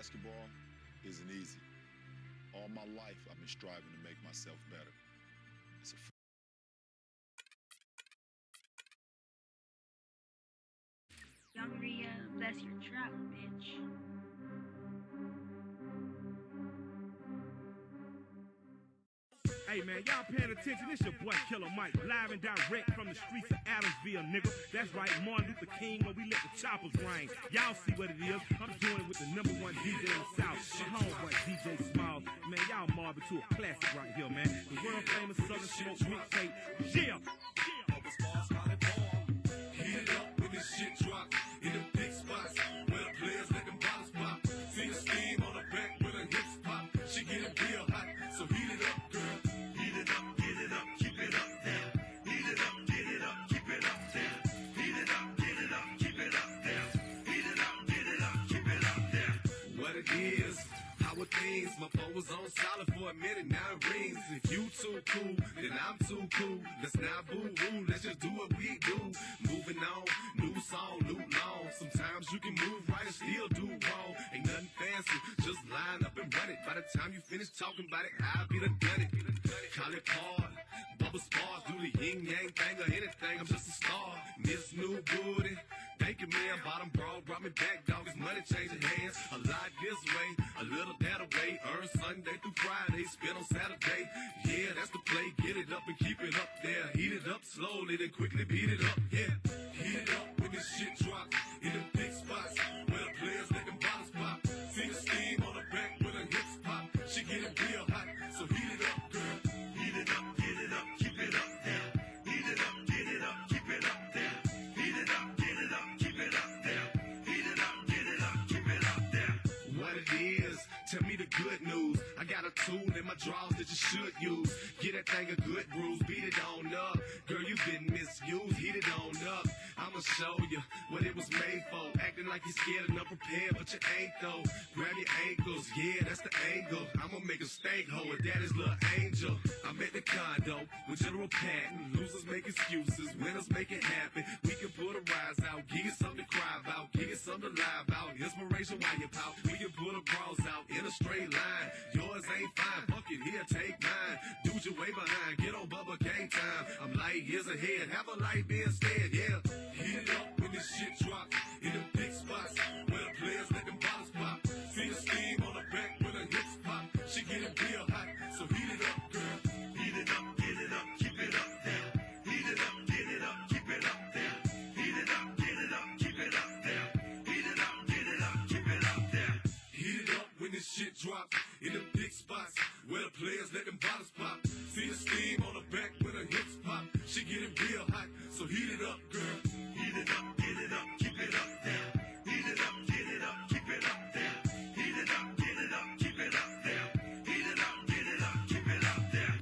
Basketball isn't easy. All my life, I've been striving to make myself better. It's a Young Rhea, bless your trap, bitch. Hey man, y'all paying attention? It's your boy Killer Mike, live and direct from the streets of Adamsville, nigga. That's right, Martin Luther King, when we let the choppers ring. Y'all see what it is. I'm doing it with the #1 DJ in the South, my homeboy DJ Smalls. Man, y'all marvel to a classic right here, man. The world famous Southern Smoke mixtape. Yeah! Heat it up when this shit drop in the big spots where the players let them bottles pop. See the steam on the back where the hips pop. She getting real hot, so heat it up, girl. Heat it up, get it up, keep it up there. Heat it up, get it up, keep it up there. Heat it up, get it up, keep it up there. Heat it up, get it up, keep it up there. What it is, how it things. My phone was on solid for a minute, now it rings. If you too cool, then I'm too cool. Let's not boo-woo, let's just do what we do. Moving on, new song, new long. Sometimes you can move right and still do wrong. Ain't nothing fancy, just line up and run it. By the time you finish talking about it, I'll be done done it. Call it hard, bubble spars, do the yin-yang thing or anything. I'm just a star, Miss New Booty. Thank you, man. Bottom broad brought me back, dog. It's money changing hands. A lot this way, a little that away. Earn Sunday through Friday, spend on Saturday. Yeah, that's the play. Get it up and keep it up there. Heat it up slowly, then quickly beat it up. Yeah, heat it up when this shit drops in the big spots where the players let them bottles pop. See the steam on the back where the hips pop. She getting real hot, so heat it up, girl. Heat it up, get it up, keep it up there. Heat it up, get it up, keep it up there. Heat it up, get it up, keep it up there. Heat it up, get it up, keep it up there. What it is, tell me the good news. I got a tool in my drawers that you should use. Get that thing a good bruise, beat it on up. Girl, you been misused, heat it on up. I'ma show you what it was made for. Acting like you're scared and unprepared, but you ain't though. Grab your ankles, yeah, that's the angle. I'ma make a steak hoe, and that is little angel. I'm at the condo with General Patton. Losers make excuses, winners make it happen. We can put a rise out, give you something to cry about, give you something to lie about. Inspiration while you pout. We can put a bras out in a straight line. Yours ain't fine, fuck it, here, take mine. Dude, you way behind, get on Bubba Game Time. I'm light years ahead, have a light be instead, yeah. Heat it up when this shit drop in the big spots where the players let them bottles pop. See the steam on the back where the hips pop. She getting real hot, so heat it up, girl. Heat it up, get it up, keep it up there. Heat it up, get it up, keep it up there. Heat it up, get it up, keep it up there. Heat it up, get it up, keep it up there. Heat it up when this shit drops in the big spots where the players let them bottles pop. See the steam on the back where the hips pop. She getting real hot, so heat it up, girl. Heat it up, get it up, keep it up there. Heat it up, get it up, keep it up there. Heat it up, get it up, keep it up there. Heat it up, get it up, keep it up there.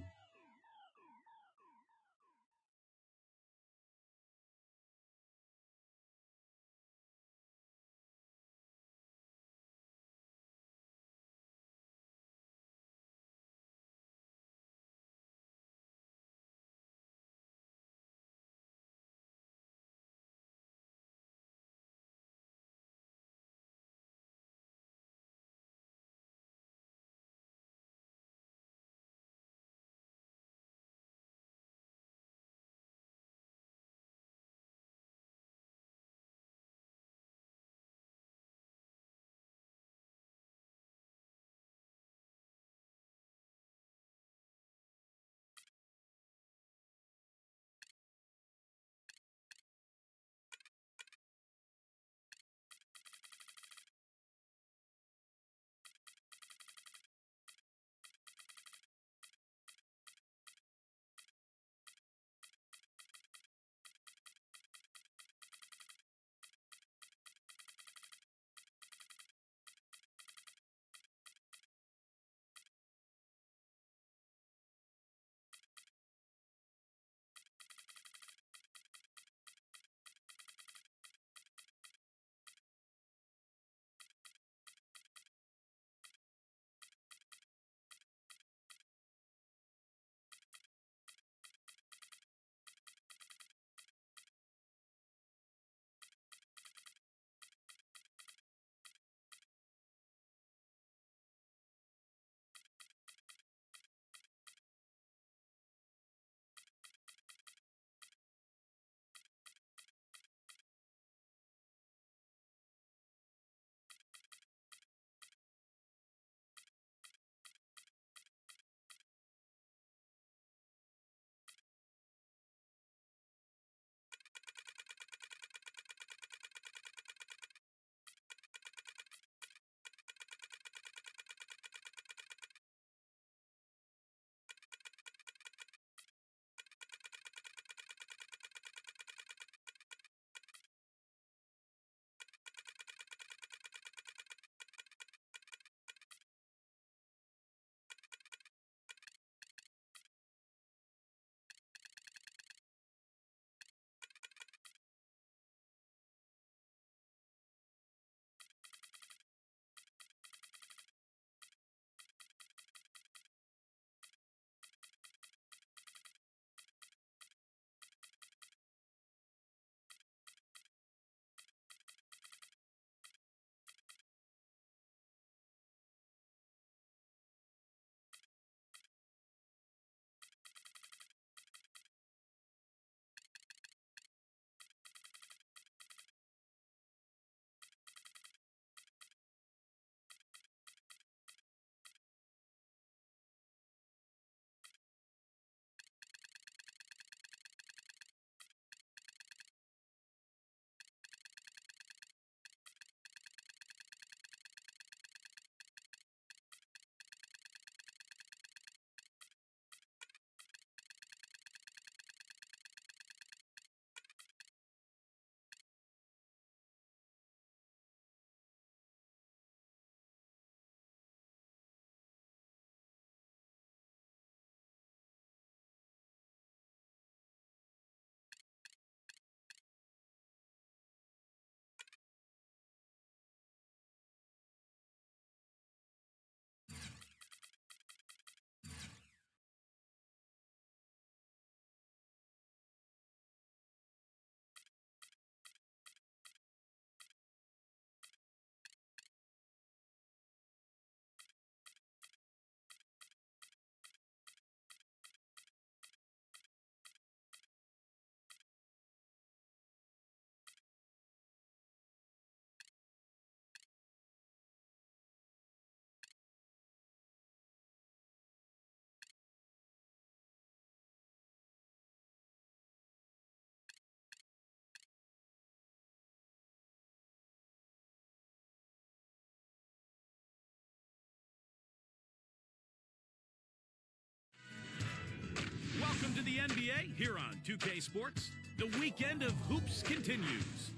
Welcome to the NBA here on 2K Sports. The weekend of hoops continues.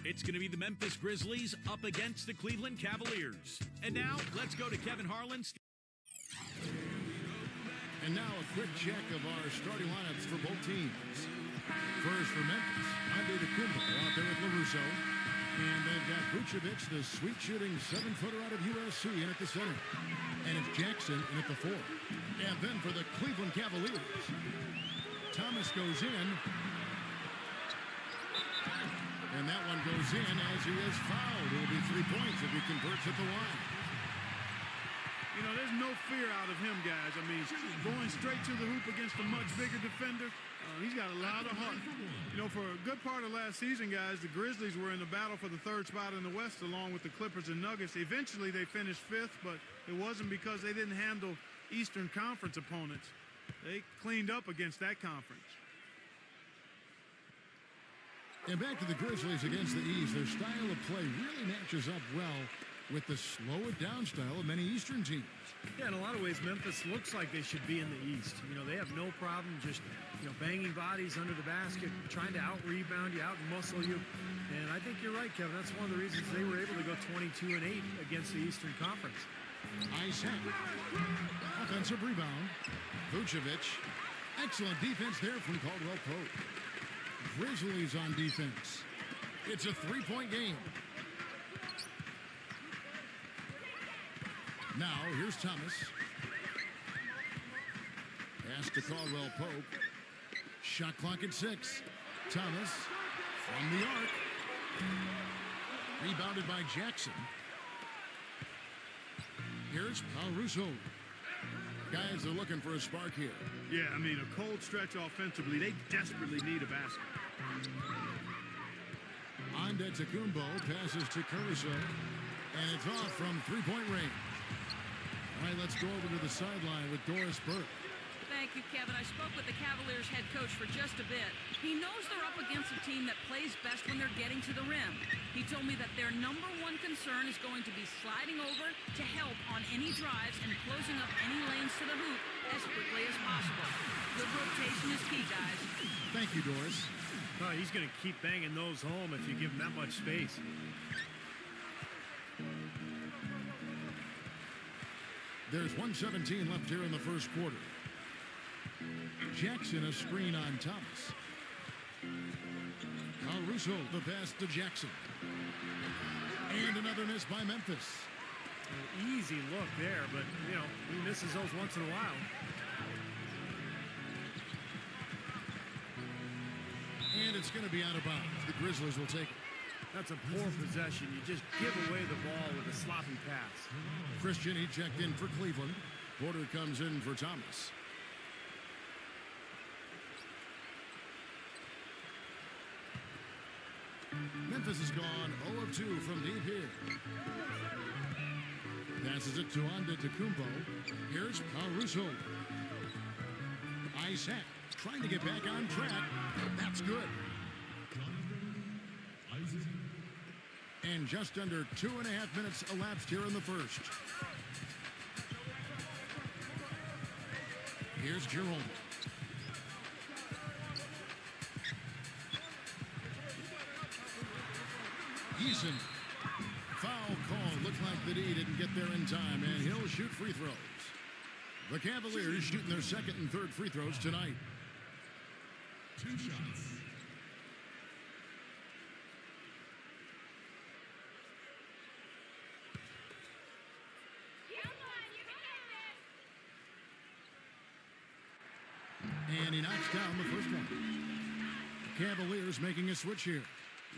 It's going to be the Memphis Grizzlies up against the Cleveland Cavaliers. And now, let's go to Kevin Harlan. And now a quick check of our starting lineups for both teams. First for Memphis, Antetokounmpo out there with LaRusso. And they've got Bcfl, the sweet-shooting 7-footer out of USC, in at the center. And it's Jackson in at the 4. And then for the Cleveland Cavaliers, Thomas goes in. And that one goes in as he is fouled. It'll be 3 points if he converts at the line. You know, there's no fear out of him, guys. I mean, going straight to the hoop against a much bigger defender, he's got a lot of heart. You know, for a good part of last season, guys, the Grizzlies were in the battle for the 3rd spot in the West along with the Clippers and Nuggets. Eventually, they finished 5th, but it wasn't because they didn't handle Eastern Conference opponents. They cleaned up against that conference. And back to the Grizzlies against the East. Their style of play really matches up well with the slow-it-down style of many Eastern teams. Yeah, in a lot of ways, Memphis looks like they should be in the East. You know, they have no problem just, banging bodies under the basket, trying to out-rebound you, out-muscle you. And I think you're right, Kevin. That's one of the reasons they were able to go 22-8 against the Eastern Conference. Isaac. Offensive rebound. Bcfl. Excellent defense there from Caldwell Pope. Grizzlies on defense. It's a 3-point game. Now, here's Thomas. Pass to Caldwell Pope. Shot clock at 6. Thomas from the arc. Rebounded by Jackson. Here's Russo. Guys are looking for a spark here. Yeah, I mean, a cold stretch offensively. They desperately need a basket. Antetokounmpo passes to Caruso. And it's off from 3-point range. All right, let's go over to the sideline with Doris Burke. Thank you, Kevin. I spoke with the Cavaliers head coach for just a bit. He knows they're up against a team that plays best when they're getting to the rim. He told me that their #1 concern is going to be sliding over to help on any drives and closing up any lanes to the hoop as quickly as possible. Good rotation is key, guys. Thank you, Doris. Oh, he's going to keep banging those home if you give him that much space. There's 1:17 left here in the first quarter. Jackson a screen on Thomas. Caruso the pass to Jackson. And another miss by Memphis. An easy look there, but, he misses those once in a while. And it's going to be out of bounds. The Grizzlies will take it. That's a poor possession. You just give away the ball with a sloppy pass. Christian, he checked in for Cleveland. Porter comes in for Thomas. Memphis has gone 0 of 2 from deep here. Passes it to Antetokounmpo. Here's Caruso. Isaac trying to get back on track. That's good. And just under 2.5 minutes elapsed here in the first. Here's Jerome. Eason. Foul call. Looked like the D didn't get there in time, and he'll shoot free throws. The Cavaliers shooting their 2nd and 3rd free throws tonight. 2 shots. And he knocks down the first one. Cavaliers making a switch here.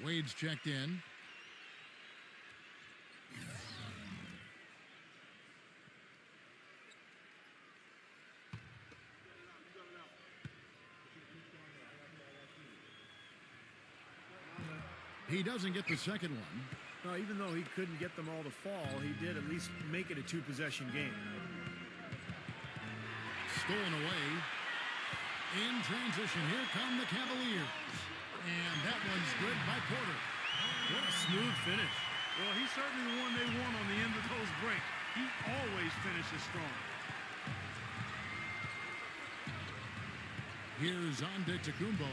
Wade's checked in. He doesn't get the second one. No, even though he couldn't get them all to fall, he did at least make it a 2-possession game. Stolen away. In transition, here come the Cavaliers. And that one's good by Porter. What a smooth finish. Well, he's certainly the one they want on the end of those breaks. He always finishes strong. Here's Antetokounmpo.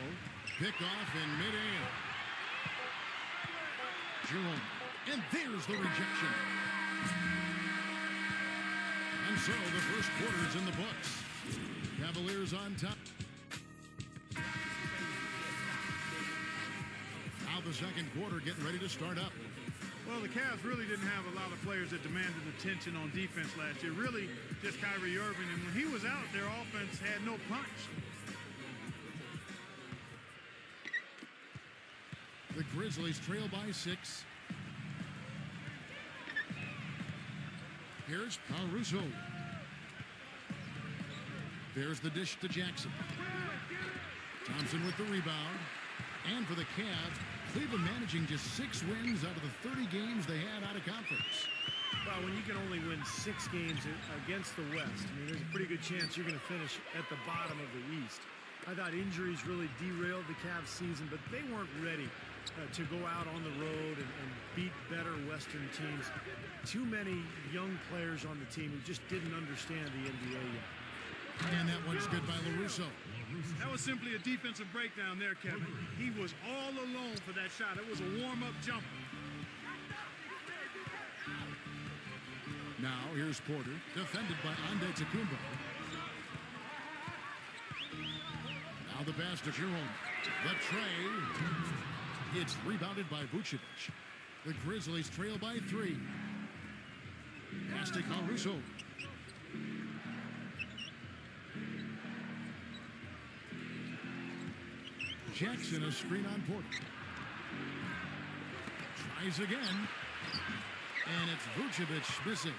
Picked off in midair. Jerome. And there's the rejection. And so the first quarter is in the books. Cavaliers on top. Now the second quarter getting ready to start up. Well, the Cavs really didn't have a lot of players that demanded attention on defense last year. Really just Kyrie Irving. And when he was out, their offense had no punch. The Grizzlies trail by 6. Here's Caruso. There's the dish to Jackson. Thompson with the rebound. And for the Cavs, Cleveland managing just 6 wins out of the 30 games they had out of conference. Well, when you can only win 6 games against the West, I mean, there's a pretty good chance you're going to finish at the bottom of the East. I thought injuries really derailed the Cavs season, but they weren't ready to go out on the road and beat better Western teams. Too many young players on the team who just didn't understand the NBA yet. And that one's good by LaRusso. That was simply a defensive breakdown there, Kevin. He was all alone for that shot. It was a warm-up jumper. Now here's Porter, defended by Antetokounmpo. Now the pass to Jerome. The tray. It's rebounded by Vucevic. The Grizzlies trail by 3. Pass to Caruso. Jackson, a screen on Porter. Tries again. And it's Vucevic missing.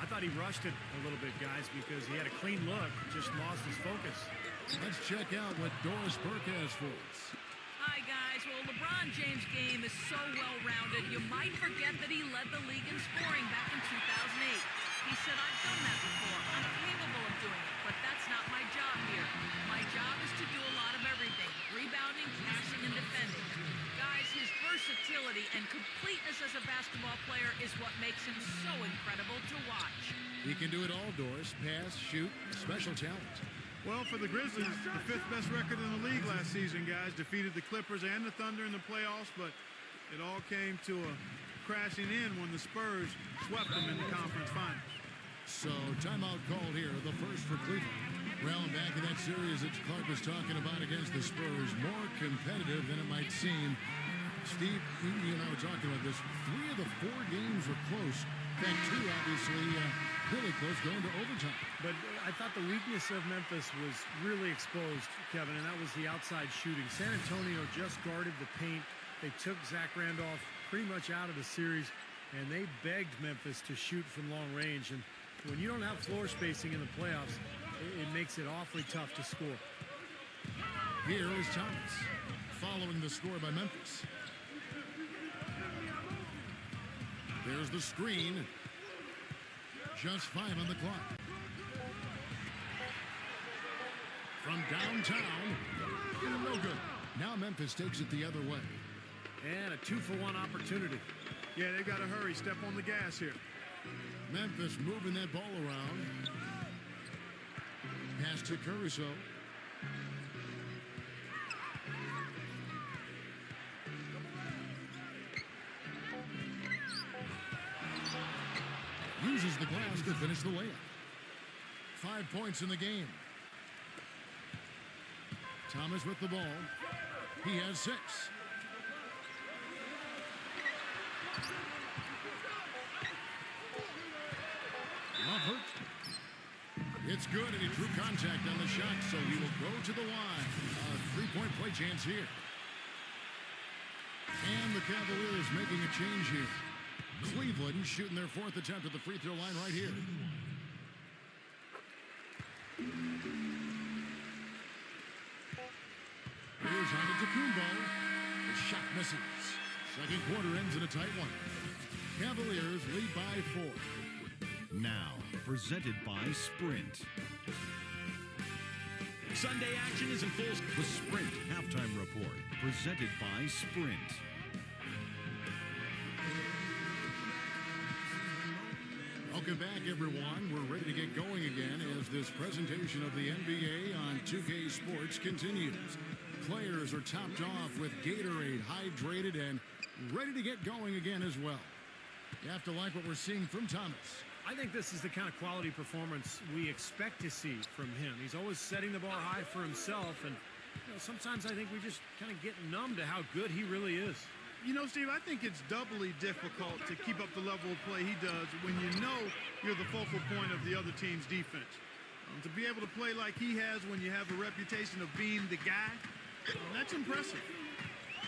I thought he rushed it a little bit, guys, because he had a clean look, just lost his focus. Let's check out what Doris Burke has for us. Hi, guys. Well, LeBron James' game is so well-rounded, you might forget that he led the league in scoring back in 2008. He said, I've done that before. I'm capable of doing it, but that's not my job here. My job is to do a lot of everything, rebounding, passing, and defending. Guys, his versatility and completeness as a basketball player is what makes him so incredible to watch. He can do it all, Doris. Pass, shoot, special talent. Well, for the Grizzlies, the 5th best record in the league last season, guys. Defeated the Clippers and the Thunder in the playoffs, but it all came to a crashing in when the Spurs swept them in the conference finals. So, timeout called here, the first for Cleveland. Well, back in that series that Clark was talking about against the Spurs, more competitive than it might seem. Steve, you and I were talking about this. 3 of the 4 games were close. In fact, 2 obviously really close, going to overtime. But I thought the weakness of Memphis was really exposed, Kevin, and that was the outside shooting. San Antonio just guarded the paint. They took Zach Randolph pretty much out of the series, and they begged Memphis to shoot from long range. And when you don't have floor spacing in the playoffs, it makes it awfully tough to score. Here is Thomas, following the score by Memphis. There's the screen. Just 5 on the clock. From downtown, no good. Now Memphis takes it the other way. And a 2-for-1 opportunity. Yeah, they got to hurry. Step on the gas here. Memphis moving that ball around. Pass to Caruso. Uses the glass to finish the layup. 5 points in the game. Thomas with the ball. He has 6. Love It's good, and he drew contact on the shot, so he will go to the line. A 3-point play chance here. And the Cavaliers making a change here. Cleveland shooting their 4th attempt at the free throw line right here. Here's Antetokounmpo. The shot misses. Second quarter ends in a tight one. Cavaliers lead by 4. Now, presented by Sprint. Sunday action is in full. The Sprint halftime report, presented by Sprint. Welcome back, everyone. We're ready to get going again as this presentation of the NBA on 2K Sports continues. Players are topped off with Gatorade, hydrated, and ready to get going again as well. You have to like what we're seeing from Thomas. I think this is the kind of quality performance we expect to see from him. He's always setting the bar high for himself, and sometimes I think we just kind of get numb to how good he really is. You know, Steve, I think it's doubly difficult to keep up the level of play he does when you know you're the focal point of the other team's defense. To be able to play like he has when you have a reputation of being the guy, that's impressive.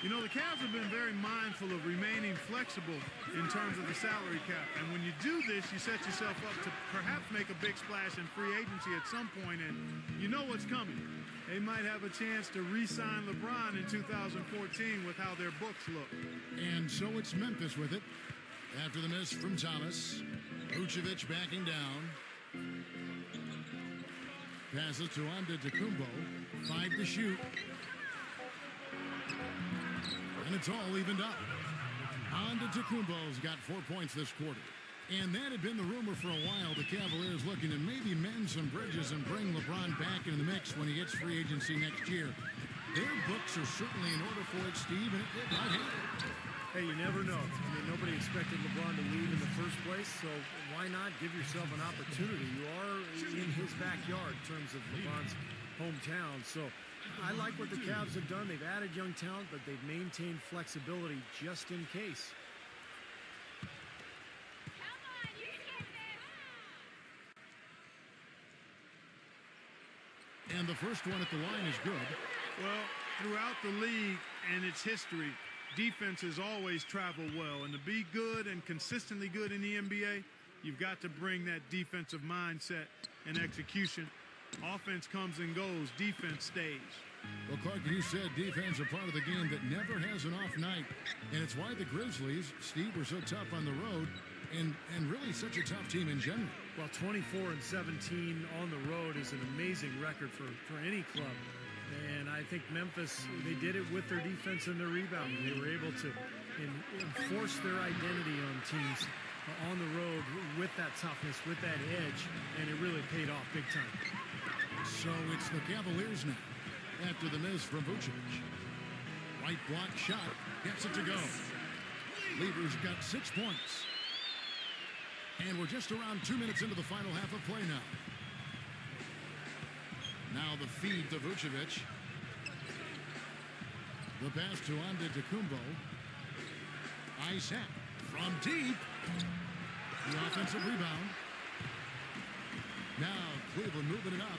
You know, the Cavs have been very mindful of remaining flexible in terms of the salary cap. And when you do this, you set yourself up to perhaps make a big splash in free agency at some point, and you know what's coming. They might have a chance to re-sign LeBron in 2014 with how their books look. And so it's Memphis with it. After the miss from Thomas, Vucevic backing down. Passes to Antetokounmpo. 5 to shoot. And it's all evened up. Antetokounmpo's got 4 points this quarter. And that had been the rumor for a while. The Cavaliers looking to maybe mend some bridges and bring LeBron back into the mix when he gets free agency next year. Their books are certainly in order for it, Steve, and it did not happen. Hey, you never know. I mean, nobody expected LeBron to leave in the first place, so why not give yourself an opportunity? You are in his backyard in terms of LeBron's hometown, so I like what the Cavs have done. They've added young talent, but they've maintained flexibility just in case. And the first one at the line is good. Well, throughout the league and its history, defenses always travel well. And to be good and consistently good in the NBA, you've got to bring that defensive mindset and execution. Offense comes and goes. Defense stays. Well, Clark, you said defense a part of the game that never has an off night. And it's why the Grizzlies, Steve, were so tough on the road and really such a tough team in general. Well, 24-17 on the road is an amazing record for any club. And I think Memphis, they did it with their defense and their rebounding. They were able to enforce their identity on teams on the road with that toughness, with that edge, and it really paid off big time. So it's the Cavaliers now after the miss from Vucevic. Right block shot, gets it to go. Lever's got 6 points. And we're just around 2 minutes into the final half of play now. Now the feed to Vucevic. The pass to Antetokounmpo. Isaac from deep. The offensive rebound. Now Cleveland moving it up.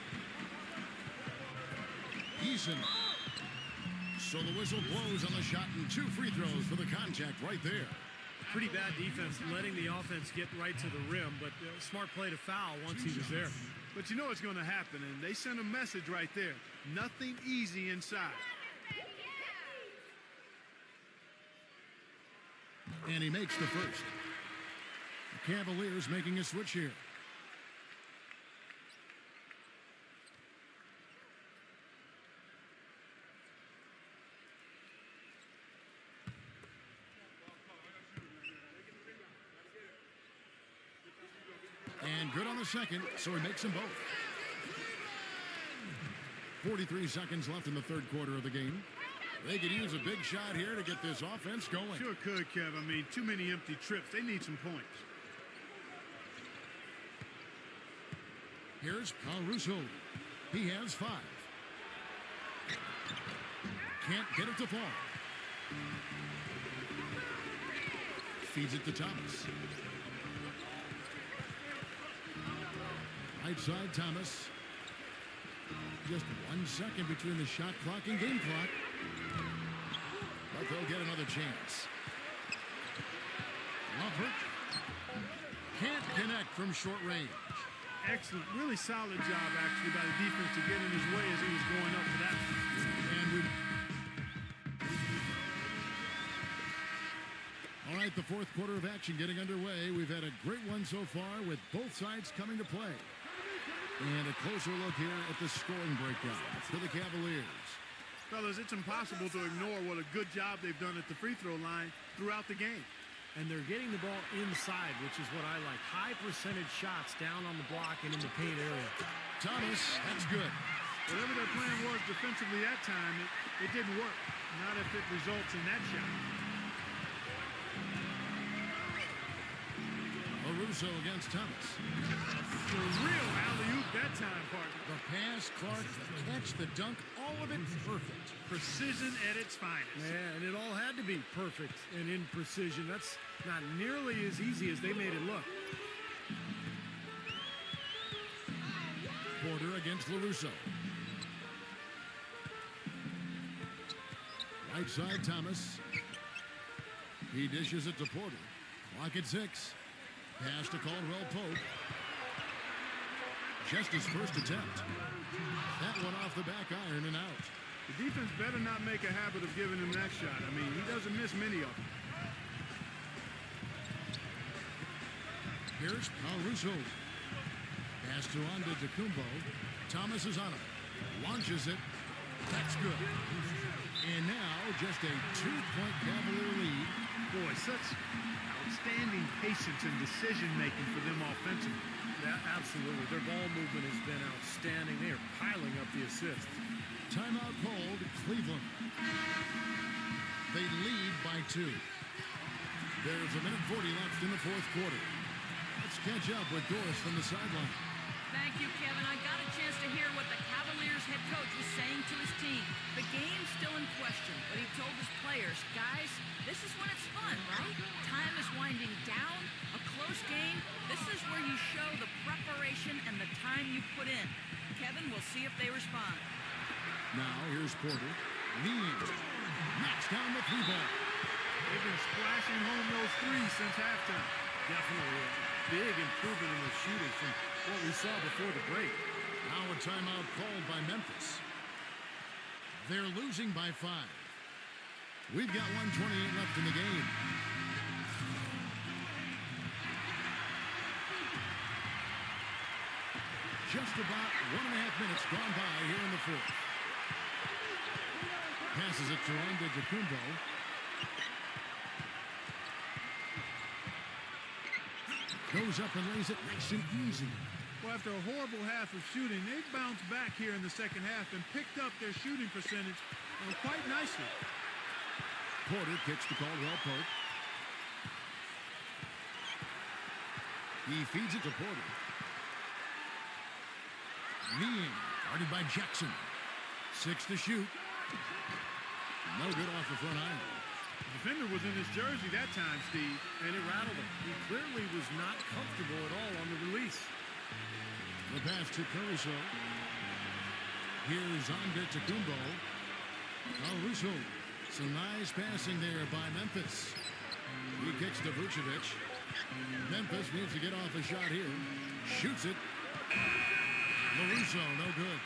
Eason. So the whistle blows on the shot and 2 free throws for the contact right there. Pretty bad defense, letting the offense get right to the rim, but smart play to foul once he was there. But you know what's going to happen, and they sent a message right there. Nothing easy inside. And he makes the first. The Cavaliers making a switch here. And good on the second, so he makes them both. 43 seconds left in the third quarter of the game. They could use a big shot here to get this offense going. Sure could, Kev. I mean, too many empty trips. They need some points. Here's Caruso. He has 5. Can't get it to fall. Feeds it to Thomas. Right side, Thomas. Just 1 second between the shot clock and game clock. But they'll get another chance. Lombard can't connect from short range. Excellent. Really solid job, actually, by the defense to get in his way as he was going up for that. And we... All right, the fourth quarter of action getting underway. We've had a great one so far with both sides coming to play. And a closer look here at the scoring breakdown for the Cavaliers. Fellas, it's impossible to ignore what a good job they've done at the free throw line throughout the game. and they're getting the ball inside, which is what I like. High percentage shots down on the block and in the paint area. Thomas, that's good. Whatever their plan was defensively that time, it didn't work. Not if it results in that shot. LaRusso against Thomas. A real alley-oop that time, partner. The pass, Clark, the catch, the dunk, all of it perfect. Precision at its finest. Yeah, and it all had to be perfect and in precision. That's not nearly as easy as they made it look. Porter against LaRusso. Right side, Thomas. He dishes it to Porter. Clock at 6. Pass to Caldwell Pope. Just his first attempt. That one off the back iron and out. The defense better not make a habit of giving him that shot. I mean, he doesn't miss many of them. Here's Russo. Pass to Antetokounmpo. Thomas is on him. Launches it. That's good. And now just a 2-point Cavalier lead. Boy, such outstanding patience and decision-making for them offensively. Yeah, absolutely. Their ball movement has been outstanding. They are piling up the assists. Timeout called, Cleveland. They lead by 2. There's 1:40 left in the fourth quarter. Let's catch up with Doris from the sideline. Thank you, Kevin. I got a chance to hear what the Cavaliers head coach was saying to his team. The game's still in question, but he told his players, guys, this is when it's fun, right? Time is winding down. A close game. This is where you show the preparation and the time you put in. Kevin, we'll see if they respond. Now here's Porter. Leads. Knocks down the 3-ball. They've been splashing home those threes since halftime. Definitely a big improvement in the shooting from what we saw before the break. Now a timeout called by Memphis. They're losing by 5. We've got 1:28 left in the game. Just about 1.5 minutes gone by here in the fourth. Passes it to Antetokounmpo. Goes up and lays it nice and easy. Well, after a horrible half of shooting, they've bounced back here in the second half and picked up their shooting percentage quite nicely. Porter kicks to Caldwell Pope. He feeds it to Porter. Meehan, guarded by Jackson. 6 to shoot. No good off the front iron. The defender was in his jersey that time, Steve, and it rattled him. He clearly was not comfortable at all on the release. The pass to Caruso. Here's Antetokounmpo. Caruso. Some nice passing there by Memphis. He kicks to Vucevic. Memphis needs to get off a shot here. Shoots it. LaRusso, no good.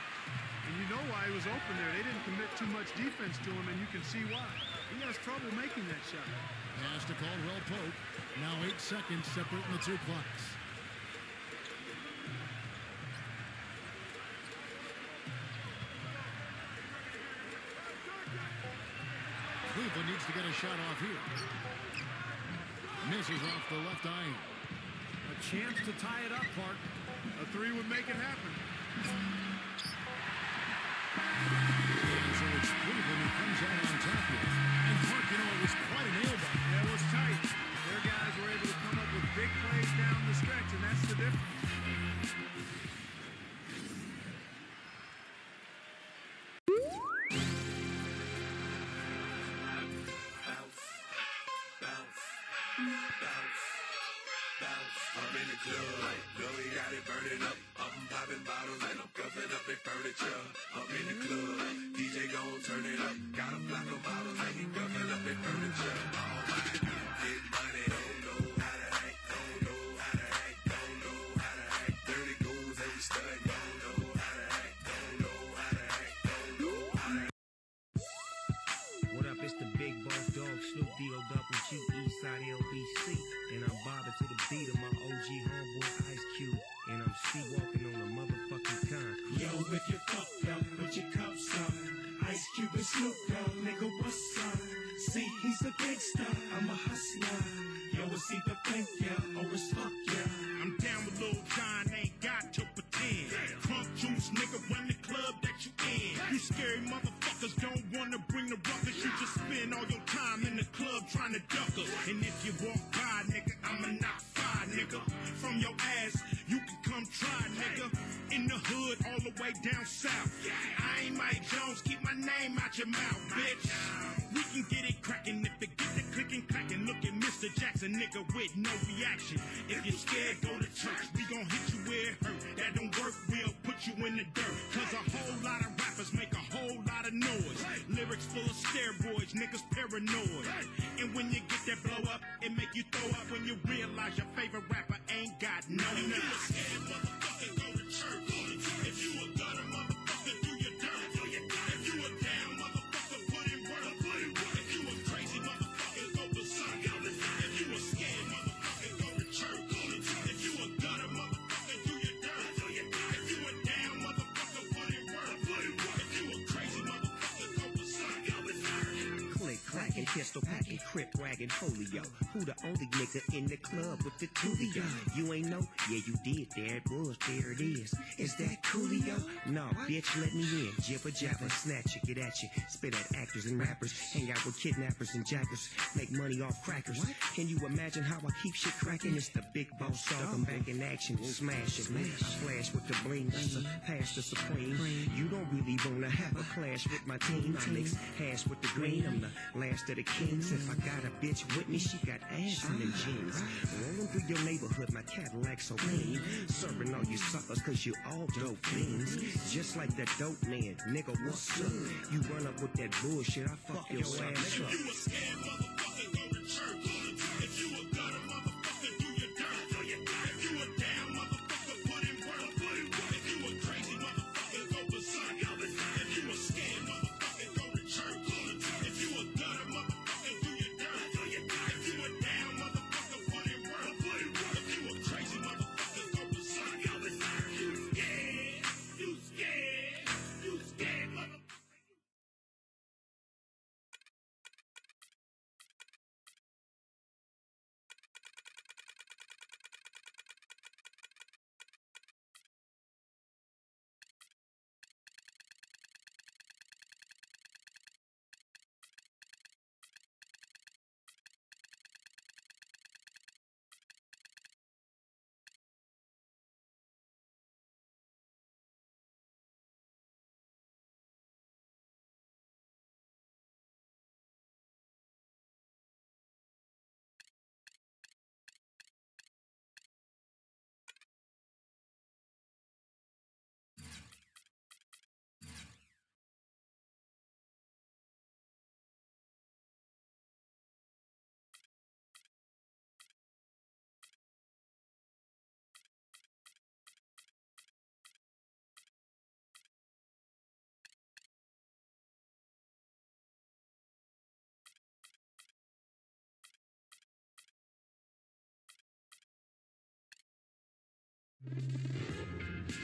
And you know why he was open there. They didn't commit too much defense to him, and you can see why. He has trouble making that shot. Pass to Caldwell Pope. Now 8 seconds separating the 2 clocks. Cleveland needs to get a shot off here. Misses off the left iron. A chance to tie it up, Clark. A 3 would make it happen. And so it's Cleveland who comes out on top here. And Clark, you know, it was quite a nail-biter. Yeah, it was tight. Their guys were able to come up with big plays down the stretch, and that's the difference. I'm in the club, know we got it burning up. I'm popping bottles and I'm cuffing up their furniture. I'm in the club, DJ gon' turn it up. Got a block of bottles and he cuffing up their furniture. All I do, get money, don't know how to act, don't know how to act, don't know how to act. Dirty goons every stud, don't know how to act, don't know how to act, don't know how to act. What up, it's the big boss dog, Snoop D-O-double-G, Eastside LBC. And I'm bobbing to the beat of my OG homeboy Ice Cube. And I'm walking on the motherfucking concrete. Yo, if you fucked up, put your cups up. Ice Cube and Snoop Dogg, nigga, what's up? See, he's a gangster, I'm a hustler. Yo, it's either thank ya or it's fuck ya. I'm down with Lil John, ain't got to pretend. Crunk juice, nigga, run the club that you in. You scary motherfuckers don't wanna bring the ruckus. You just spend all your time in the club trying to duck us. And if you walk by, nigga, I'ma knock five, nigga. From your ass, you can come try, nigga. In the hood, all the way down south. I ain't Mike Jones, keep my name out your mouth, bitch. We can get it crackin' if they get the clickin' clackin'. Look at Mr. Jackson, nigga, with no reaction. If you're scared, go to church. We gon' hit you where it hurt. That don't work, we'll put you in the dirt. Cause a whole lot of rappers make a whole lot of noise. Lyrics full of steroids, niggas paranoid. And when you get that blow up, it make you throw up when you realize your favorite rapper ain't got no nuts. Motherfucker, go to church. If you a gutter, motherfucker, do your dirt. If you a down, motherfucker, put in work. If you a crazy motherfucker, go berserk. If you a scared motherfucker, go to church. If you a gutter, motherfucker, do your dirt. If you a down, motherfucker, put in work. If you a crazy motherfucker, go berserk. Click, clacking, pistol packing, crip wagging, polio. Who the only nigga in the club with the Coolio? You ain't know? Yeah, you did. There it was. There it is. Is that Coolio? No, bitch, let me in. Jibber jabber, snatch it, get at you. Spit at actors and rappers. Hang out with kidnappers and jackers. Make money off crackers. Can you imagine how I keep shit cracking? It's the big boss dog. I'm back in action. Smash it. I flash with the bling. Pass the supreme. You don't really wanna have a clash with my team. I mix hash with the green. I'm the last of the kings. If I got a bitch with me, she got ass in them jeans. Rolling through your neighborhood, my Cadillac so clean. Serving all you suckers cause you all dope fiends. Just like that dope man, nigga, what's up? You run up with that bullshit, I fuck your ass up. You a scared motherfucker, go to church. If you a gutter, motherfucker, do your dirt. If you a down, motherfucker, put in work. If you a crazy motherfucker, go berserk. If you a scared motherfucker, go to church. If you a gutter, motherfucker, do your dirt. If you a down, motherfucker, put in work. If you a crazy motherfucker, go berserk. You scared, you scared, you scared, motherfucker.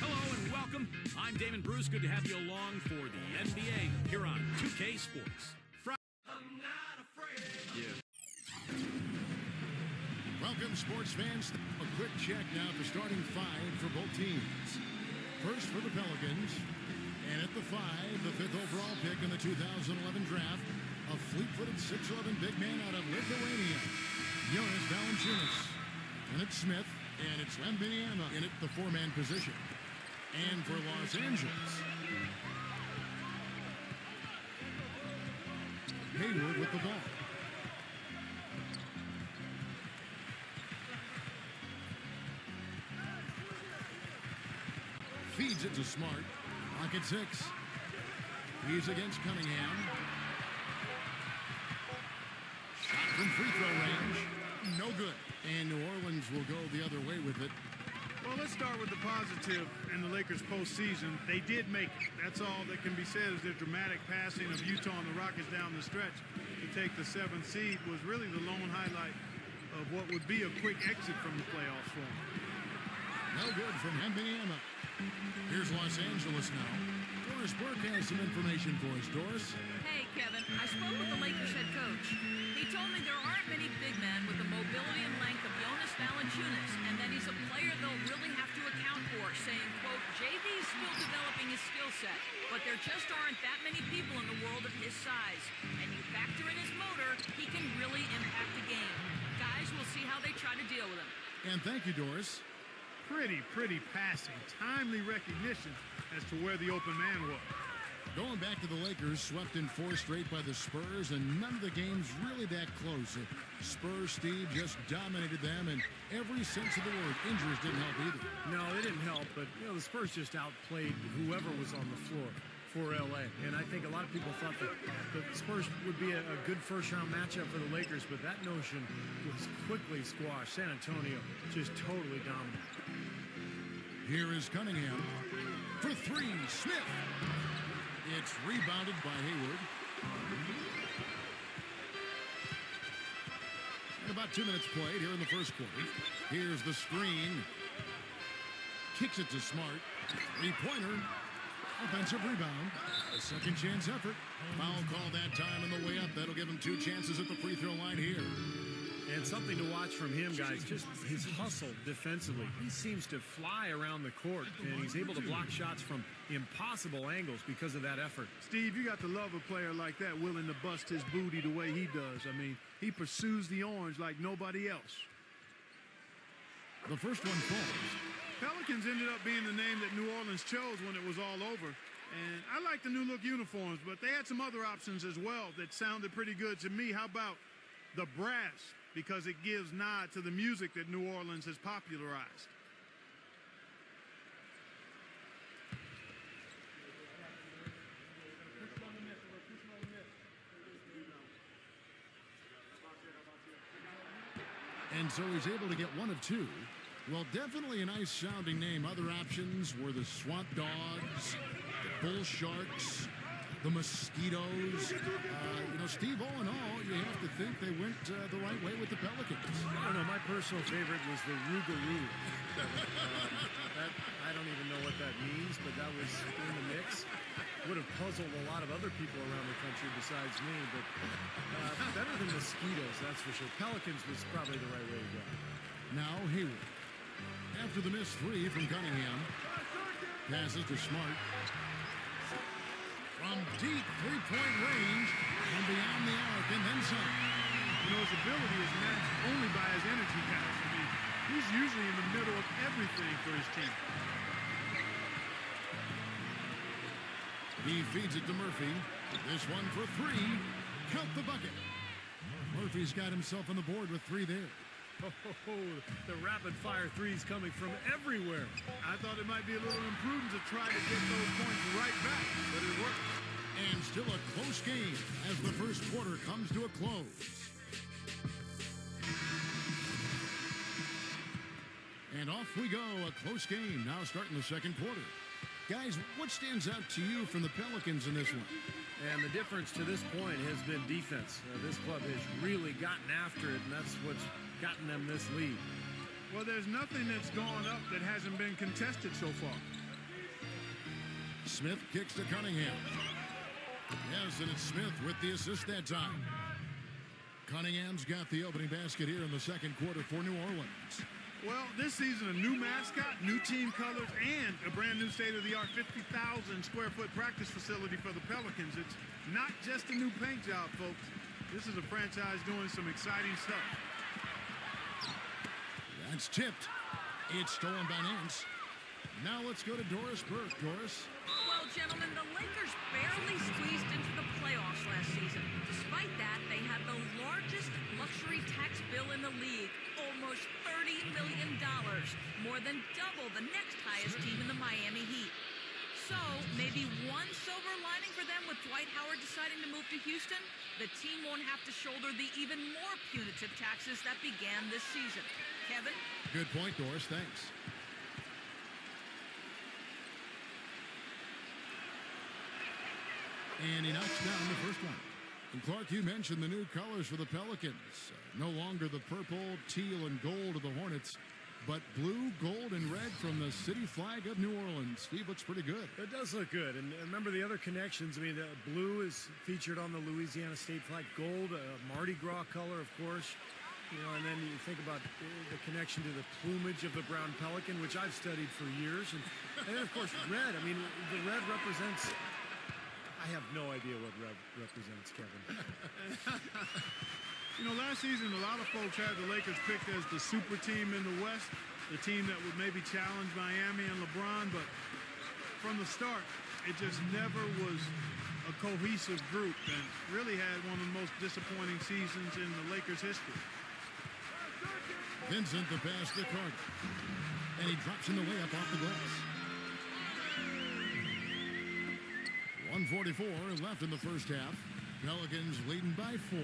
Hello and welcome. I'm Damon Bruce. Good to have you along for the NBA here on 2K Sports. Welcome, sports fans. A quick check now for starting five for both teams. First for the Pelicans. And at the 5, the 5th overall pick in the 2011 draft, a fleet-footed 6'11" big man out of Lithuania, Jonas Valanciunas. And it's Smith, and it's Wembanyama in at the 4-man position. And for Los Angeles, Hayward with the ball. Feeds it to Smart. Pocket 6. He's against Cunningham. Shot from free throw range. No good. And New Orleans will go the other way with it. Well, let's start with the positive in the Lakers postseason. They did make it. That's all that can be said is their dramatic passing of Utah and the Rockets down the stretch to take the 7th seed was really the lone highlight of what would be a quick exit from the playoffs for them. No good from Wembanyama. Here's Los Angeles now. Doris Burke has some information for us. Doris? Hey, Kevin, I spoke with the Lakers head coach. He told me there aren't many big men with the mobility and length of Jonas Valanciunas, and that he's a player they'll really have to account for, saying, quote, JV's still developing his skill set, but there just aren't that many people in the world of his size. And you factor in his motor, he can really impact the game. Guys, we'll see how they try to deal with him. And thank you, Doris. Pretty passing. Timely recognition as to where the open man was. Going back to the Lakers, swept in 4 straight by the Spurs, and none of the games really that close. Spurs, Steve, just dominated them in every sense of the word. Injuries didn't help either. No, they didn't help, but the Spurs just outplayed whoever was on the floor for LA. And I think a lot of people thought that the Spurs would be a good first-round matchup for the Lakers, but that notion was quickly squashed. San Antonio just totally dominant. Here is Cunningham for 3. Smith. It's rebounded by Hayward. And about 2 minutes played here in the first quarter. Here's the screen. Kicks it to Smart. 3-pointer. Offensive rebound. A second chance effort. Foul call that time on the way up. That'll give him 2 chances at the free throw line here. And something to watch from him, guys, just his hustle defensively. He seems to fly around the court, and he's able to block shots from impossible angles because of that effort. Steve, you got to love a player like that willing to bust his booty the way he does. I mean, he pursues the orange like nobody else. The first one falls. Pelicans ended up being the name that New Orleans chose when it was all over. And I like the new look uniforms, but they had some other options as well that sounded pretty good to me. How about the brass? Because it gives nod to the music that New Orleans has popularized. And so he's able to get 1 of 2. Well, definitely a nice sounding name. Other options were the Swamp Dogs, the Bull Sharks, the Mosquitoes. Steve, all in all, you have to think they went the right way with the Pelicans. I don't know. My personal favorite was the Rougarou. I don't even know what that means, but that was in the mix. Would have puzzled a lot of other people around the country besides me, but better than Mosquitoes, that's for sure. Pelicans was probably the right way to go. Now Hayward. After the missed 3 from Cunningham. Passes to Smart. From deep 3-point range and beyond the arc and then some. His ability is matched only by his energy, guys. I mean, he's usually in the middle of everything for his team. He feeds it to Murphy. This one for 3. Count the bucket. Murphy's got himself on the board with 3 there. The rapid-fire threes coming from everywhere. I thought it might be a little imprudent to try to get those points right back, but it worked. And still a close game as the first quarter comes to a close. And off we go, a close game now starting the second quarter. Guys, what stands out to you from the Pelicans in this one? And the difference to this point has been defense. This club has really gotten after it, and that's what's gotten them this lead. Well, there's nothing that's gone up that hasn't been contested so far. Smith kicks to Cunningham. Yes, and it's Smith with the assist that time. Cunningham's got the opening basket here in the second quarter for New Orleans. Well, this season, a new mascot, new team colors, and a brand new state-of-the-art 50,000 square foot practice facility for the Pelicans. It's not just a new paint job, folks. This is a franchise doing some exciting stuff. That's tipped. It's stolen by Nance. Now let's go to Doris Burke. Doris? Well, gentlemen, the Lakers barely squeezed into the playoffs last season. Despite that, they had the largest luxury tax bill in the league, almost $30 million, more than double the next highest team in the Miami Heat. So, maybe one silver lining for them with Dwight Howard deciding to move to Houston? The team won't have to shoulder the even more punitive taxes that began this season. Kevin? Good point, Doris. Thanks. And he knocks down the first one. And Clark, you mentioned the new colors for the Pelicans. No longer the purple, teal, and gold of the Hornets. but blue, gold, and red from the city flag of New Orleans. Steve, looks pretty good. It does look good. And remember the other connections. I mean, the blue is featured on the Louisiana state flag. Gold, Mardi Gras color, of course. You know, and then you think about the connection to the plumage of the brown pelican, which I've studied for years. And then, of course, red. I mean, the red represents... I have no idea what red represents, Kevin. You know, last season, a lot of folks had the Lakers picked as the super team in the West, the team that would maybe challenge Miami and LeBron, but from the start, it just never was a cohesive group and really had one of the most disappointing seasons in the Lakers' history. Vincent, the pass to Carter. And he drops in the layup off the glass. 1:44 left in the first half. Pelicans leading by 4.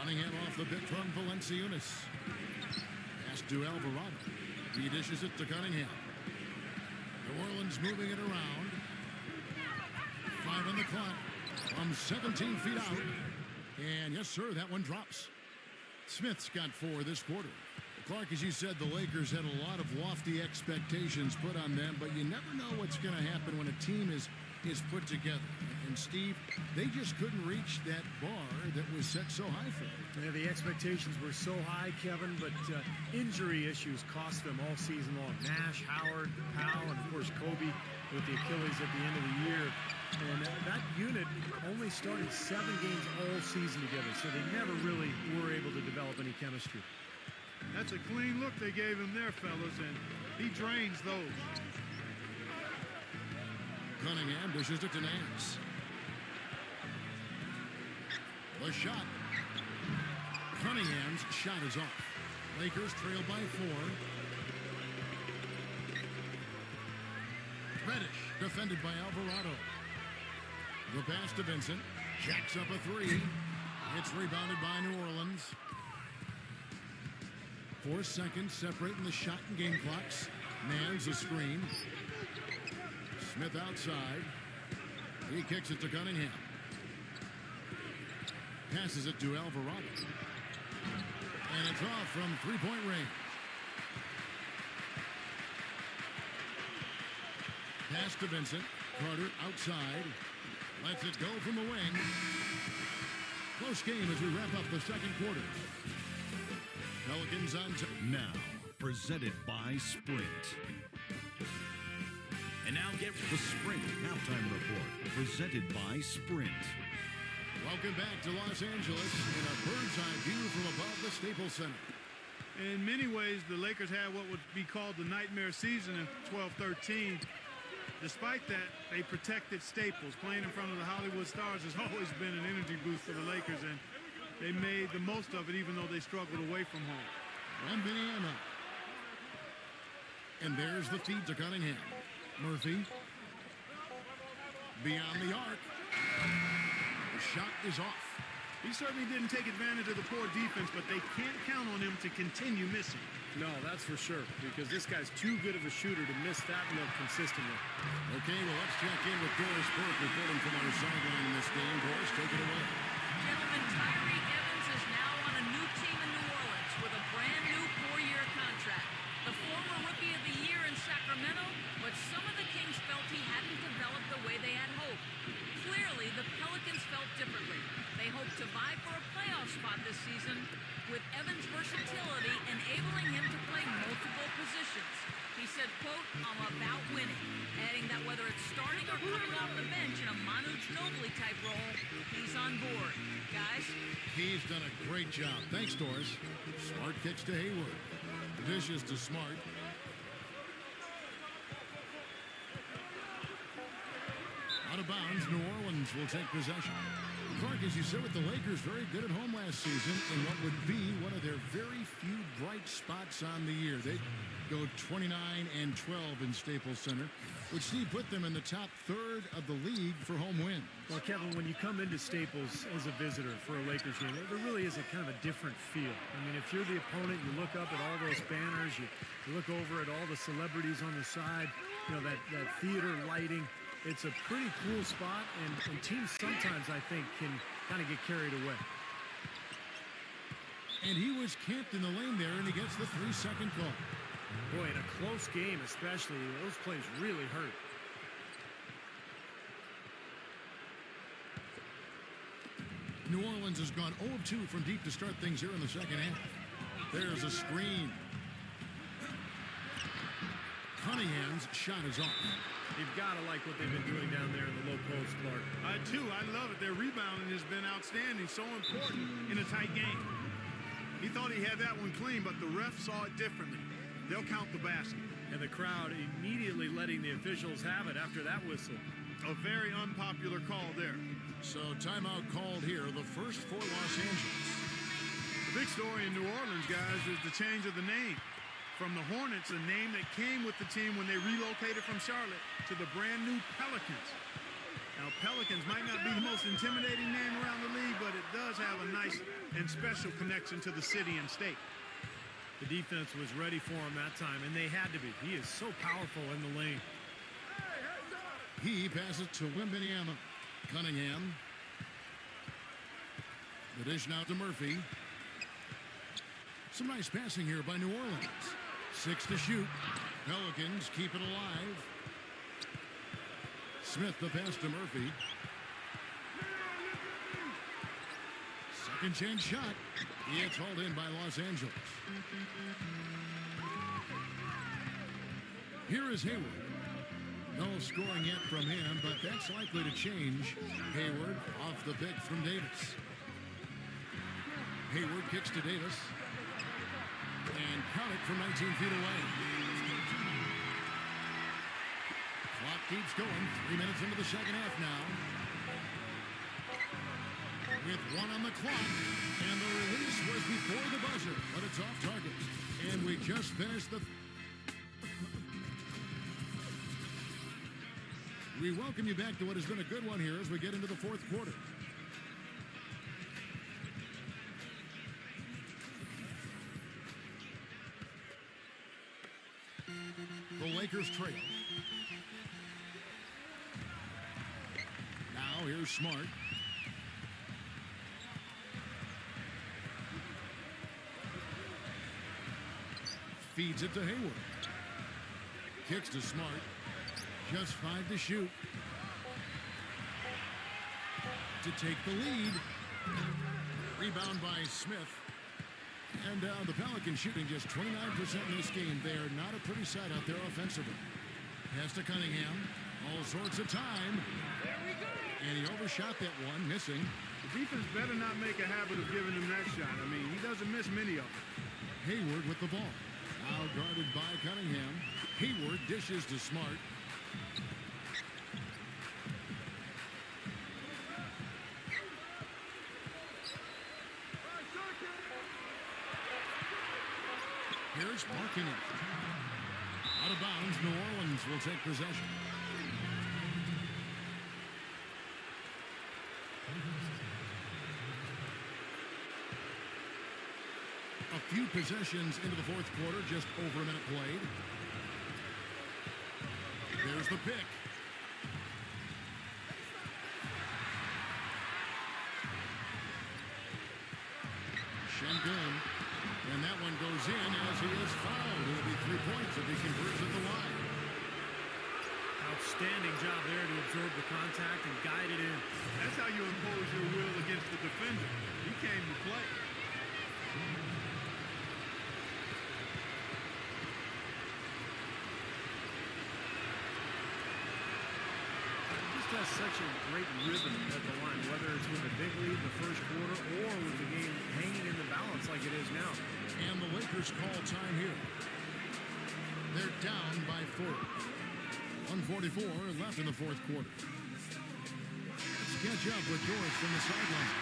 Cunningham off the bit from Valanciunas. Pass to Alvarado. He dishes it to Cunningham. New Orleans moving it around. 5 on the clock. From 17 feet out. And yes, sir, that one drops. Smith's got 4 this quarter. Clark, as you said, the Lakers had a lot of lofty expectations put on them, but you never know what's going to happen when a team is put together. And Steve, they just couldn't reach that bar that was set so high for them. Yeah, the expectations were so high, Kevin, but injury issues cost them all season long. Nash, Howard, Powell, and of course Kobe with the Achilles at the end of the year. And that unit only started 7 games all season together, so they never really were able to develop any chemistry. That's a clean look they gave him there, fellas, and he drains those. Cunningham dishes it to Nance. The shot. Cunningham's shot is off. Lakers trail by 4. Reddish defended by Alvarado. The pass to Vincent. Jacks up a 3. It's rebounded by New Orleans. 4 seconds separating the shot and game clocks. Mans a screen. Smith outside. He kicks it to Cunningham. Passes it to Alvarado. And it's off from 3-point range. Pass to Vincent. Carter outside. Lets it go from the wing. Close game as we wrap up the second quarter. Pelicans on now, presented by Sprint. And now get the Sprint halftime report, presented by Sprint. Welcome back to Los Angeles in a bird's-eye view from above the Staples Center. In many ways, the Lakers had what would be called the nightmare season in 12-13. Despite that, they protected Staples. Playing in front of the Hollywood Stars has always been an energy boost for the Lakers, and they made the most of it even though they struggled away from home. Wembanyama. And there's the feed to Cunningham. Murphy. Beyond the arc. The shot is off. He certainly didn't take advantage of the poor defense, but they can't count on him to continue missing. No, that's for sure, because this guy's too good of a shooter to miss that look consistently. Okay, well, let's check in with Doris Burke reporting from our sideline in this game. Doris, take it away. Gentlemen, Tyreke Evans is now on a new team in New Orleans with a brand new 4-year contract. The former Rookie of the Year in Sacramento, but some of the Kings felt he hadn't developed the way they had hoped. Clearly, the Pelicans felt differently. They hope to vie for a playoff spot this season, with Evans' versatility enabling him to play multiple positions. He said, quote, "I'm about winning," adding that whether it's starting or coming off the bench in a Manu Ginobili type role, he's on board. Guys? He's done a great job. Thanks, Doris. Smart kicks to Hayward. Dishes to Smart. Out of bounds, New Orleans will take possession. Clark, as you said, with the Lakers very good at home last season in what would be one of their very few bright spots on the year. They go 29-12 in Staples Center, which Steve put them in the top third of the league for home wins. Well, Kevin, when you come into Staples as a visitor for a Lakers game, there really is a kind of a different feel. I mean, if you're the opponent, you look up at all those banners, you look over at all the celebrities on the side, you know, that theater lighting. It's a pretty cool spot, and teams sometimes, I think, can kind of get carried away. And he was camped in the lane there, and he gets the 3-second call. Boy, in a close game especially, those plays really hurt. New Orleans has gone 0 of 2 from deep to start things here in the second half. There's a screen. Cunningham's shot is off. You've got to like what they've been doing down there in the low post, Clark. I do. I love it. Their rebounding has been outstanding. So important in a tight game. He thought he had that one clean, but the ref saw it differently. They'll count the basket. And the crowd immediately letting the officials have it after that whistle. A very unpopular call there. So timeout called here, the first for Los Angeles. The big story in New Orleans, guys, is the change of the name. From the Hornets, a name that came with the team when they relocated from Charlotte, to the brand new Pelicans. Now, Pelicans might not be the most intimidating name around the league, but it does have a nice and special connection to the city and state. The defense was ready for him that time, and they had to be. He is so powerful in the lane. He passes to Wembanyama. Cunningham. The dish now to Murphy. Some nice passing here by New Orleans. 6 to shoot. Pelicans keep it alive. Smith the pass to Murphy. Second chance shot. It's hauled in by Los Angeles. Here is Hayward. No scoring yet from him, but that's likely to change. Hayward off the pick from Davis. Hayward kicks to Davis. And count it from 19 feet away. Clock keeps going. 3 minutes into the second half now. With 1 on the clock. And the release was before the buzzer, but it's off target. And we just finished the... We welcome you back to what has been a good one here as we get into the fourth quarter. The Lakers trail. Now here's Smart. Feeds it to Hayward. Kicks to Smart. Just 5 to shoot. To take the lead. Rebound by Smith. And the Pelicans shooting just 29% in this game. They are not a pretty sight out there offensively. Pass to Cunningham. All sorts of time. And he overshot that one, missing. The defense better not make a habit of giving him that shot. I mean, he doesn't miss many of them. Hayward with the ball. Now guarded by Cunningham. Hayward dishes to Smart. Here's Markkanen. Out of bounds, New Orleans will take possession. A few possessions into the fourth quarter, just over a minute played. There's the pick. Şengün. And that one goes in as he is fouled. It'll be 3 points if he converts at the line. Outstanding job there to absorb the contact and guide it in. That's how you impose your will against the defender. He came to play. Has such a great rhythm at the line, whether it's with a big lead in the first quarter or with the game hanging in the balance like it is now. And the Lakers call time here. They're down by 4. 1:44 left in the fourth quarter. Let's catch up with George from the sideline.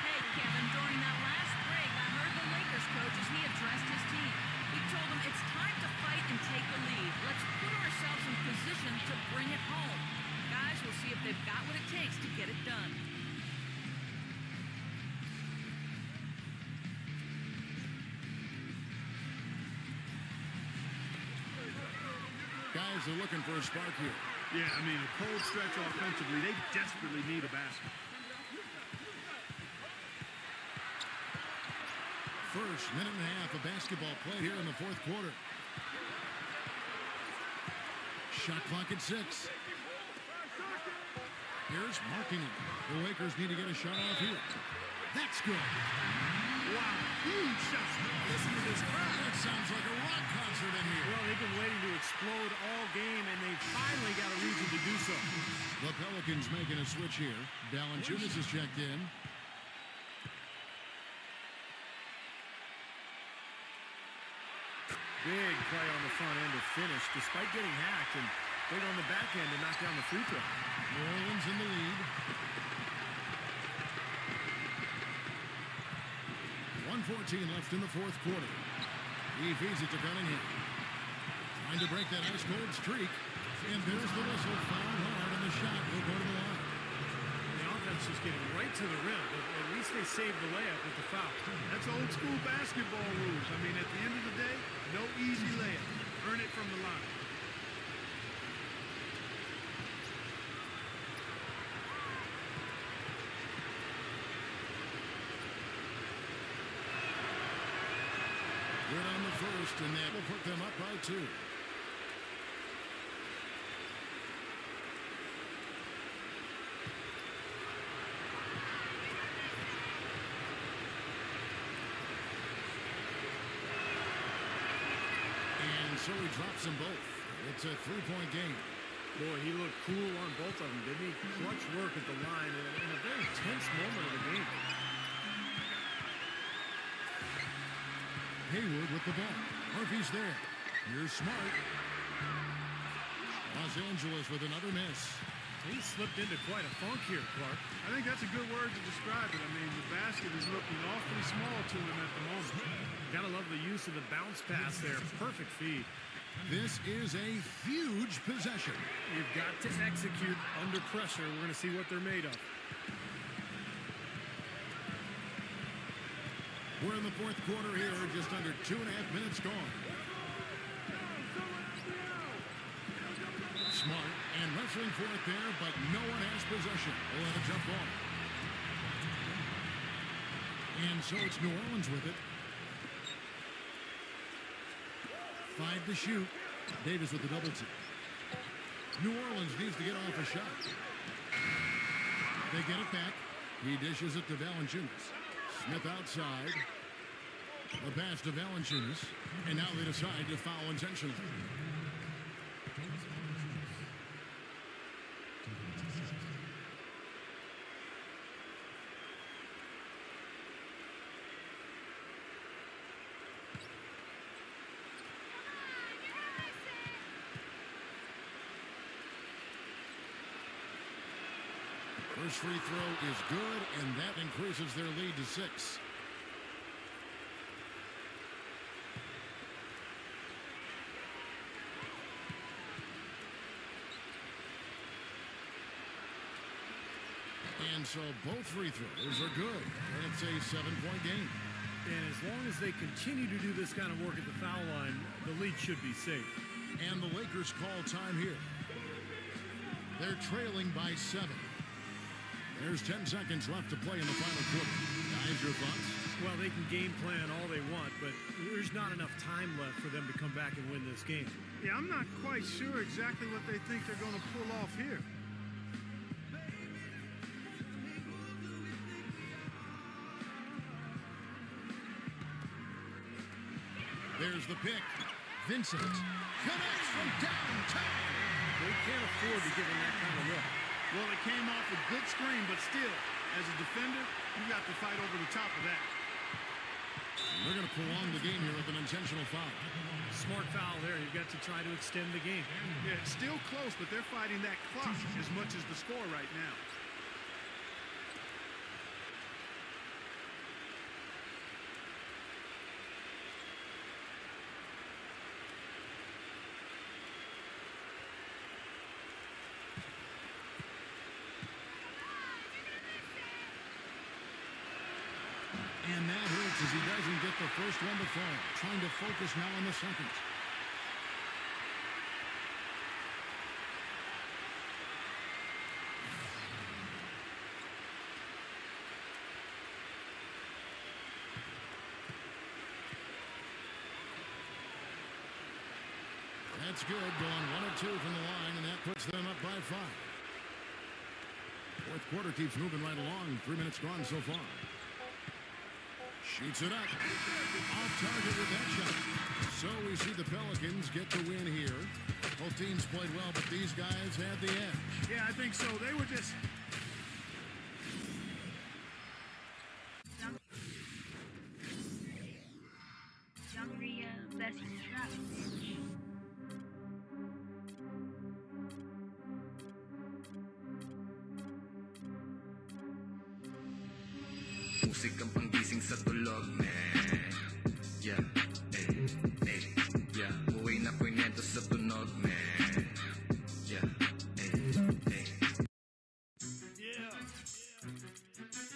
Hey, Kevin, during that last break, I heard the Lakers coach as he addressed his team. He told them it's time to fight and take the lead. Let's put ourselves in position to bring it home. Guys, we'll see if they've got what it takes to get it done. Guys are looking for a spark here. Yeah, I mean, a cold stretch offensively. They desperately need a basket. first minute and a half of basketball played here in the fourth quarter. Shot clock at 6. Here's marking it. The Lakers need to get a shot off here. That's good. Wow, huge shots. Listen to this crowd. That sounds like a rock concert in here. Well, they've been waiting to explode all game, and they finally got a reason to do so. The Pelicans making a switch here. Valanciunas is checked in. Big play on the front end to finish, despite getting hacked, and big on the back end to knock down the free throw. New Orleans in the lead. 1:14 left in the fourth quarter. He feeds it to Cunningham. Trying to break that ice-cold streak. And there's the whistle. Foul hard, and the shot will go to the line. The offense is getting right to the rim, but at least they saved the layup with the foul. That's old school basketball rules. I mean, at the end of the day, no easy layup. Earn it from the line. Good on the first, and that will put them up by 2. And so he drops them both. It's a 3-point game. Boy, he looked cool on both of them, didn't he? Clutch work at the line in a very tense moment of the game. Hayward with the ball. Murphy's there. Here's Smart. Los Angeles with another miss. He slipped into quite a funk here, Clark. I think that's a good word to describe it. I mean, the basket is looking awfully small to him at the moment. Gotta love the use of the bounce pass there. Perfect feed. This is a huge possession. You've got to execute under pressure. We're going to see what they're made of. We're in the fourth quarter here, just under 2.5 minutes gone. Smart and wrestling for it there, but no one has possession. We'll let a jump ball. And so it's New Orleans with it. 5 to shoot. Davis with the double team. New Orleans needs to get off a shot. They get it back. He dishes it to Valanciunas. Smith outside. A pass to Valanciunas. And now they decide to foul intentionally. First free throw is good, and that increases their lead to 6. And so both free throws are good, and it's a 7-point game. And as long as they continue to do this kind of work at the foul line, the lead should be safe. And the Lakers call time here. They're trailing by 7. There's 10 seconds left to play in the final quarter. Guys, your thoughts? Well, they can game plan all they want, but there's not enough time left for them to come back and win this game. Yeah, I'm not quite sure exactly what they think they're going to pull off here. There's the pick. Vincent connects from downtown. They can't afford to give him that kind of look. Well, it came off a good screen, but still, as a defender, you got to fight over the top of that. They're going to prolong the game here with an intentional foul. Smart foul there. You've got to try to extend the game. Yeah, it's still close, but they're fighting that clock as much as the score right now. And that hurts as he doesn't get the first one to fall. Trying to focus now on the second. That's good. Going 1 of 2 from the line, and that puts them up by 5. Fourth quarter keeps moving right along. 3 minutes gone so far. Shoots it up. Off target with that shot. So we see the Pelicans get the win here. Both teams played well, but these guys had the edge. Yeah, I think so. They were just... Young Rhea, bless your trap. Musik ang panggising sa tulog, man. Yeah, yeah. Buhay na kwento sa tunog, man. Yeah, Yeah.